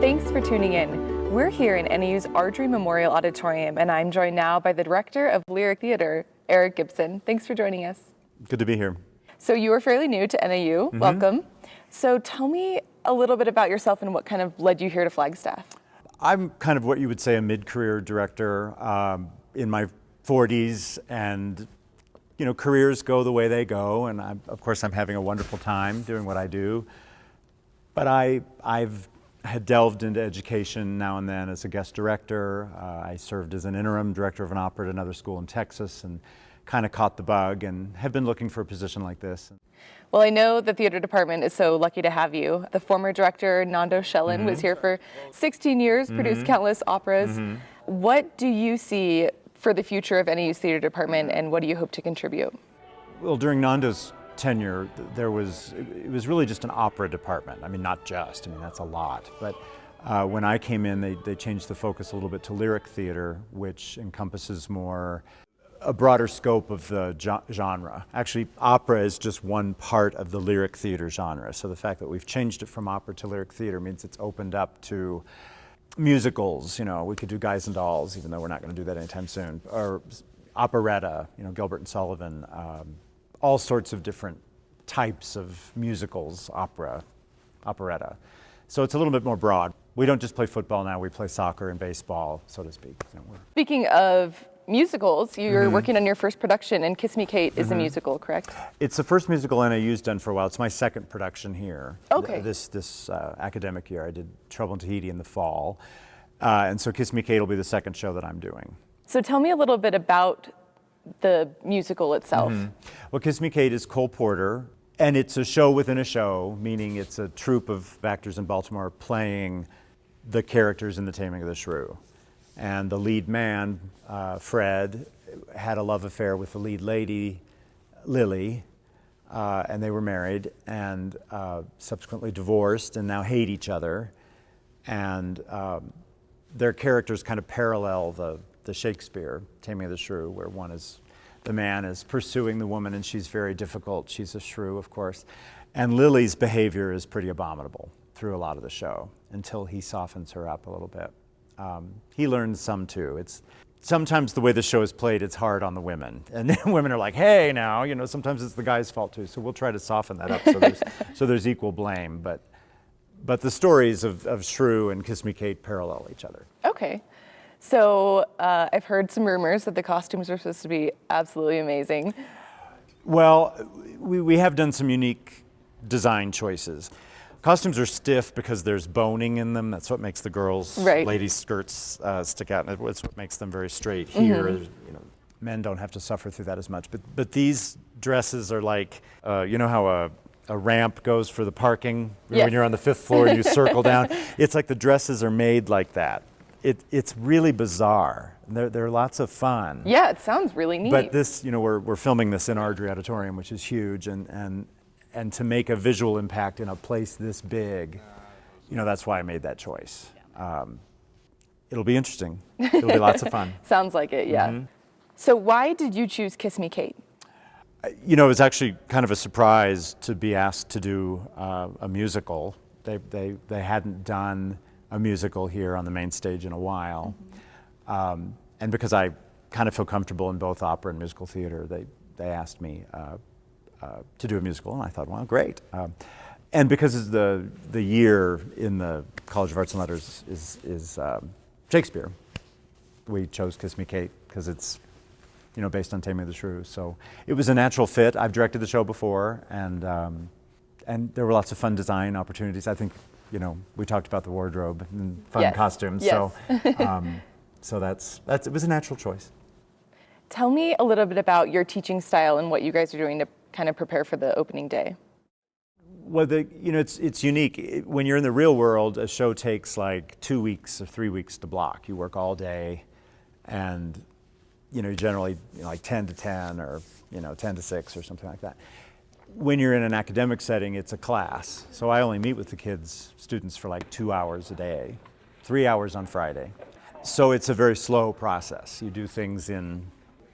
Thanks for tuning in. We're here in NAU's Ardrey Memorial Auditorium, and I'm joined now by the Director of Lyric Theater, Eric Gibson. Thanks for joining us. Good to be here. So you are fairly new to NAU. Welcome. So tell me a little bit about yourself and what kind of led you here to Flagstaff. I'm kind of what you would say a mid-career director in my 40s, and careers go the way they go, and of course I'm having a wonderful time doing what I do. But I've had delved into education now and then as a guest director. I served as an interim director of an opera at another school in Texas and kind of caught the bug and have been looking for a position like this. Well, I know the theater department is so lucky to have you. The former director, Nando Schellen, was here for 16 years, produced countless operas. What do you see for the future of NAU's theater department, and what do you hope to contribute? Well, during Nando's tenure, it was really just an opera department. I mean, not just, that's a lot. But when I came in, they changed the focus a little bit to lyric theater, which encompasses a broader scope of the genre. Actually, opera is just one part of the lyric theater genre. So the fact that we've changed it from opera to lyric theater means it's opened up to musicals. We could do Guys and Dolls, even though we're not going to do that anytime soon. Or operetta, Gilbert and Sullivan. All sorts of different types of musicals, operetta. So it's a little bit more broad. We don't just play football now, we play soccer and baseball, so to speak. Speaking of musicals, you're working on your first production, and Kiss Me Kate is a musical, correct? It's the first musical NAU's done for a while. It's my second production here. Okay. This academic year. I did Trouble in Tahiti in the fall. And so Kiss Me Kate will be the second show that I'm doing. So tell me a little bit about the musical itself. Well, Kiss Me Kate is Cole Porter, and it's a show within a show, meaning it's a troupe of actors in Baltimore playing the characters in The Taming of the Shrew. And the lead man, Fred, had a love affair with the lead lady, Lily, and they were married and subsequently divorced and now hate each other. And their characters kind of parallel the Shakespeare, Taming of the Shrew, where the man is pursuing the woman and she's very difficult. She's a shrew, of course. And Lily's behavior is pretty abominable through a lot of the show until he softens her up a little bit. He learns some too. Sometimes the way the show is played, it's hard on the women. And then women are like, hey now, sometimes it's the guy's fault too. So we'll try to soften that up so there's equal blame. But the stories of Shrew and Kiss Me Kate parallel each other. Okay. So I've heard some rumors that the costumes are supposed to be absolutely amazing. Well, we have done some unique design choices. Costumes are stiff because there's boning in them. That's what makes the girls' ladies' skirts stick out, and it's what makes them very straight. Here, men don't have to suffer through that as much. But these dresses are like, how a ramp goes for the parking? Yes. When you're on the 5th floor, you circle down. It's like the dresses are made like that. It's really bizarre. They're lots of fun. Yeah, it sounds really neat. But this, we're filming this in Ardrey Auditorium, which is huge, and to make a visual impact in a place this big, that's why I made that choice. It'll be interesting. It'll be lots of fun. Sounds like it, yeah. So why did you choose Kiss Me Kate? It was actually kind of a surprise to be asked to do a musical. They hadn't done a musical here on the main stage in a while. And because I kind of feel comfortable in both opera and musical theater, they asked me to do a musical, and I thought, well, great. And because the year in the College of Arts and Letters is Shakespeare, we chose Kiss Me Kate because it's based on Taming of the Shrew. So it was a natural fit. I've directed the show before, and there were lots of fun design opportunities. I think we talked about the wardrobe and fun costumes. Yes. So it was a natural choice. Tell me a little bit about your teaching style and what you guys are doing to kind of prepare for the opening day. Well, it's unique. When you're in the real world, a show takes like 2 weeks or 3 weeks to block. You work all day, and generally like 10 to 10 or 10 to 6 or something like that. When you're in an academic setting, it's a class. So I only meet with the students for like 2 hours a day, 3 hours on Friday. So it's a very slow process. You do things in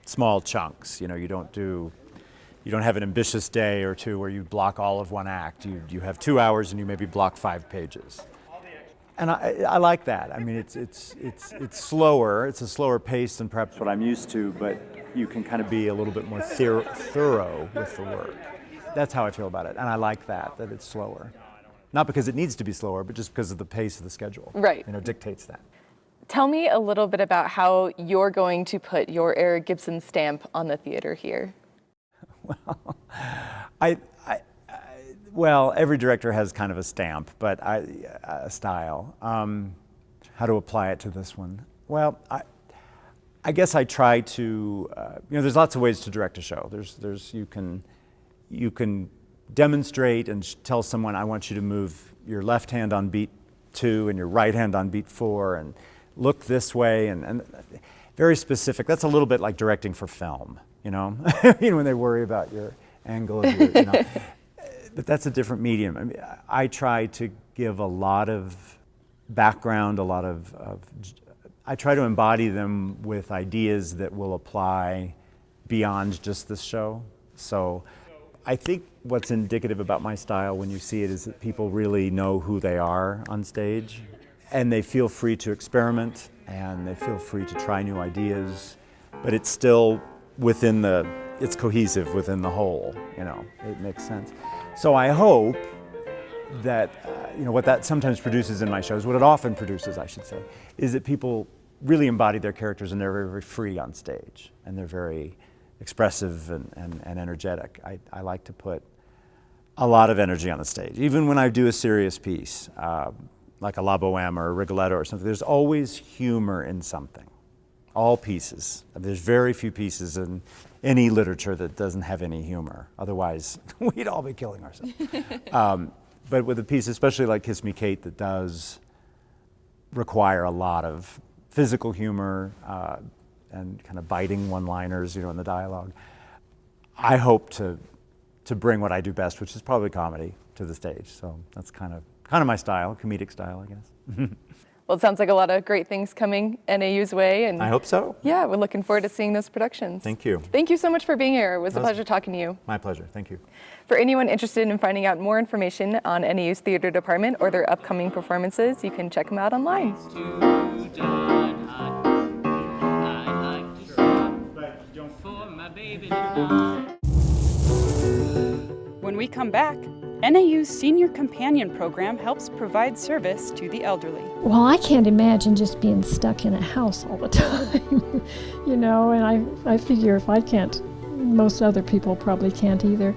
small chunks. You don't have an ambitious day or two where you block all of one act. You have 2 hours and you maybe block 5 pages. And I like that. I mean, it's slower. It's a slower pace than perhaps what I'm used to, but you can kind of be a little bit more thorough with the work. That's how I feel about it, and I like that it's slower. Not because it needs to be slower, but just because of the pace of the schedule. Right. Dictates that. Tell me a little bit about how you're going to put your Eric Gibson stamp on the theater here. Well, every director has kind of a stamp, but a style. How to apply it to this one? Well, I guess I try to. There's lots of ways to direct a show. You can demonstrate and tell someone, I want you to move your left hand on beat 2 and your right hand on beat 4, and look this way, and very specific. That's a little bit like directing for film, when they worry about your angle of your, But that's a different medium. I mean, I try to give a lot of background, I try to embody them with ideas that will apply beyond just this show. So I think what's indicative about my style when you see it is that people really know who they are on stage, and they feel free to experiment, and they feel free to try new ideas, but it's still it's cohesive within the whole, it makes sense. So I hope that, what that sometimes produces in my shows, what it often produces, I should say, is that people really embody their characters, and they're very, very free on stage, and they're very expressive and energetic. I like to put a lot of energy on the stage. Even when I do a serious piece, like a La Boheme or a Rigoletto or something, there's always humor in something. All pieces. There's very few pieces in any literature that doesn't have any humor. Otherwise, we'd all be killing ourselves. But with a piece, especially like Kiss Me Kate, that does require a lot of physical humor and kind of biting one-liners, in the dialogue, I hope to bring what I do best, which is probably comedy, to the stage. So that's kind of my style, comedic style, I guess. Well, it sounds like a lot of great things coming NAU's way. And I hope so. Yeah, we're looking forward to seeing those productions. Thank you. Thank you so much for being here. It was a pleasure talking to you. My pleasure. Thank you. For anyone interested in finding out more information on NAU's theater department or their upcoming performances, you can check them out online. When we come back, NAU's Senior Companion Program helps provide service to the elderly. Well, I can't imagine just being stuck in a house all the time, and I figure if I can't, most other people probably can't either.